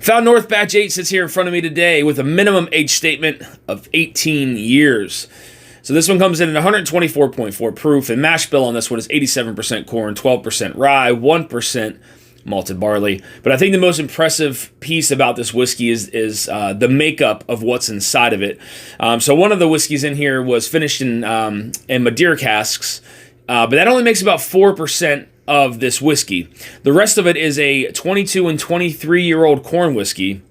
Found North Batch 8 sits here in front of me today with a minimum age statement of 18 years. So this one comes in at 124.4 proof, and mash bill on this one is 87% corn, 12% rye, 1% malted barley. But I think the most impressive piece about this whiskey is the makeup of what's inside of it. So one of the whiskeys in here was finished in Madeira casks, but that only makes about 4% of this whiskey. The rest of it is a 22 and 23-year-old corn whiskey,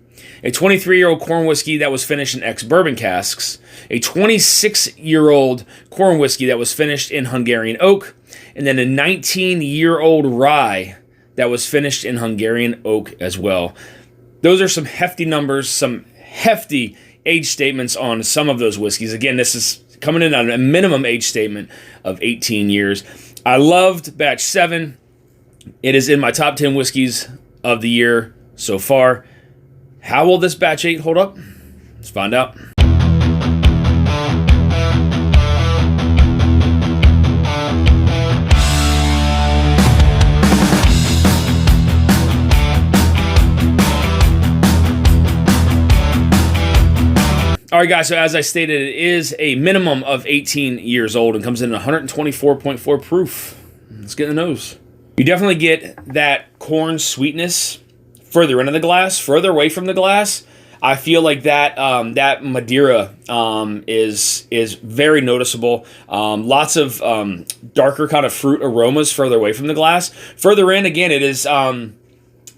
a 23-year-old corn whiskey that was finished in ex-Bourbon casks, a 26-year-old corn whiskey that was finished in Hungarian oak, and then a 19-year-old rye that was finished in Hungarian oak as well. Those are some hefty numbers, some hefty age statements on some of those whiskeys. Again, this is coming in on a minimum age statement of 18 years. I loved Batch 7. It is in my top 10 whiskeys of the year so far. How will this Batch 8 hold up? Let's find out. All right, guys, so as I stated, it is a minimum of 18 years old and comes in at 124.4 proof. Let's get in the nose. You definitely get that corn sweetness further into the glass, further away from the glass. I feel like that that Madeira is very noticeable. Lots of darker kind of fruit aromas further away from the glass. Further in, again, it is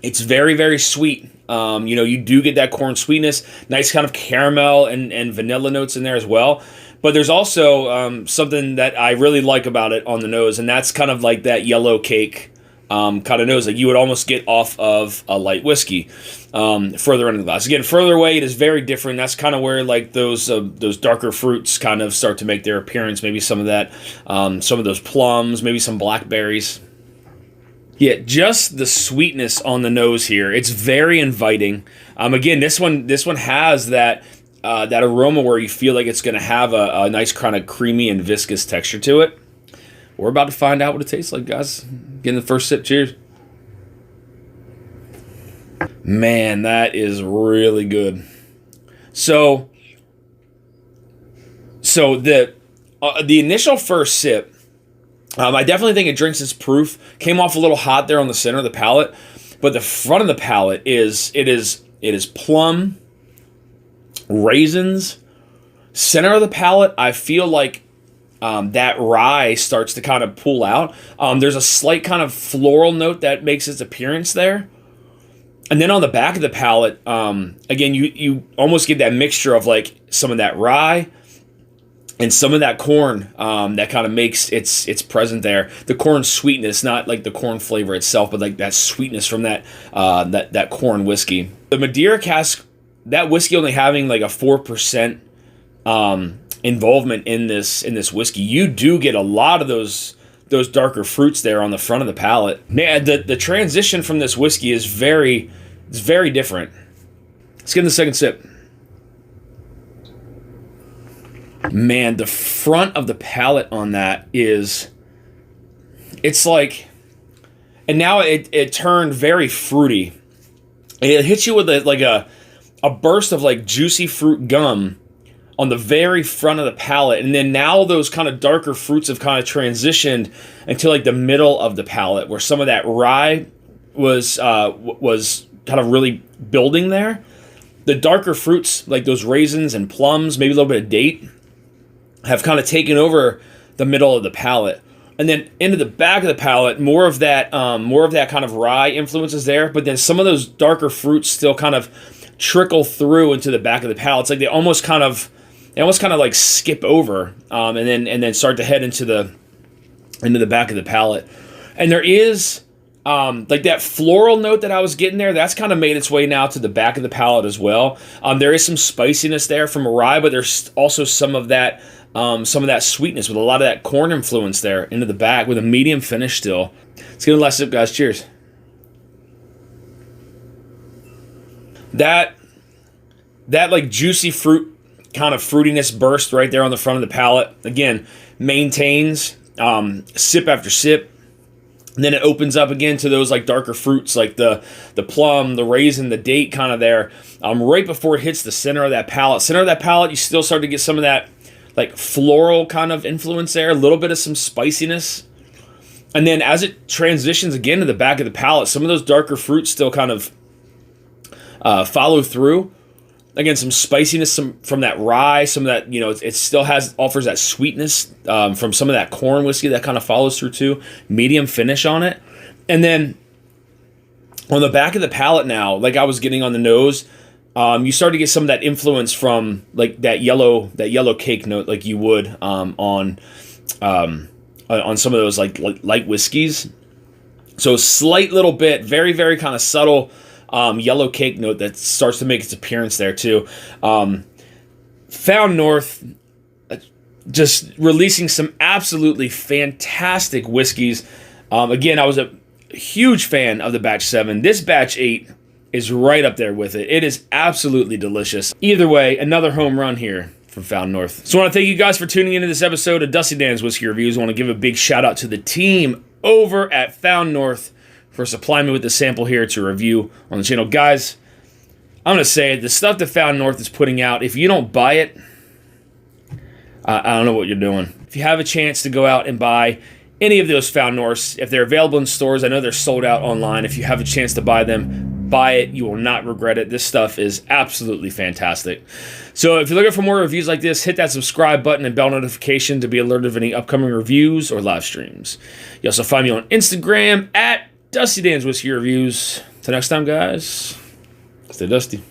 it's very, very sweet. You do get that corn sweetness, nice kind of caramel and vanilla notes in there as well. But there's also something that I really like about it on the nose, and that's kind of like that yellow cake kind of nose that you would almost get off of a light whiskey further into the glass. Again, further away, it is very different. That's kind of where like those darker fruits kind of start to make their appearance. Maybe some of that, some of those plums, maybe some blackberries. Yeah, just the sweetness on the nose here. It's very inviting. Again, this one has that that aroma where you feel like it's going to have a nice kind of creamy and viscous texture to it. We're about to find out what it tastes like, guys. Getting the first sip. Cheers. Man, that is really good. So the initial first sip, I definitely think it drinks its proof. Came off a little hot there on the center of the palate, but the front of the palate is plum, raisins. Center of the palate, I feel like that rye starts to kind of pull out. There's a slight kind of floral note that makes its appearance there. And then on the back of the palate, again, you almost get that mixture of like some of that rye and some of that corn that kind of makes its present there. The corn sweetness, not like the corn flavor itself, but like that sweetness from that corn whiskey. The Madeira cask, that whiskey only having like a 4% involvement in this whiskey, you do get a lot of those darker fruits there on the front of the palate. Man, the transition from this whiskey is very different. Let's get in the second sip. Man, the front of the palate on that it's like, and now it turned very fruity. It hits you with a burst of like juicy fruit gum on the very front of the palate, and then now those kind of darker fruits have kind of transitioned into like the middle of the palate, where some of that rye was kind of really building there. The darker fruits, like those raisins and plums, maybe a little bit of date, have kind of taken over the middle of the palate. And then into the back of the palate, more of that kind of rye influences there, but then some of those darker fruits still kind of trickle through into the back of the palate. It's like they almost kind of like skip over, and then start to head into the back of the palate. And there is like that floral note that I was getting there, that's kind of made its way now to the back of the palate as well. There is some spiciness there from a rye, but there's also some of that sweetness with a lot of that corn influence there into the back with a medium finish still. Let's get a last sip, guys. Cheers. That like juicy fruit kind of fruitiness burst right there on the front of the palate. Again, maintains sip after sip. And then it opens up again to those like darker fruits, like the plum, the raisin, the date kind of there. Right before it hits the center of that palate. Center of that palate, you still start to get some of that like floral kind of influence there, a little bit of some spiciness. And then as it transitions again to the back of the palate, some of those darker fruits still kind of follow through. Again, some spiciness from that rye, some of that, you know, it still offers that sweetness from some of that corn whiskey that kind of follows through too. Medium finish on it. And then on the back of the palate now, like I was getting on the nose, you start to get some of that influence from like that yellow cake note, like you would on some of those like light whiskeys. So a slight little bit, very, very kind of subtle yellow cake note that starts to make its appearance there too. Found North just releasing some absolutely fantastic whiskeys. Again, I was a huge fan of the Batch 7. This Batch 8 is right up there with it. It is absolutely delicious. Either way, another home run here from Found North. So I want to thank you guys for tuning into this episode of Dusty Dan's Whiskey Reviews. I want to give a big shout out to the team over at Found North for supplying me with the sample here to review on the channel. Guys, I'm going to say it, the stuff that Found North is putting out, if you don't buy it, I don't know what you're doing. If you have a chance to go out and buy any of those Found Norths, if they're available in stores, I know they're sold out online. If you have a chance to buy them, buy it. You will not regret it. This stuff is absolutely fantastic. So if you're looking for more reviews like this, hit that subscribe button and bell notification to be alerted of any upcoming reviews or live streams. You also find me on Instagram at Dusty Dan's Whiskey Reviews. Till next time, guys, stay dusty.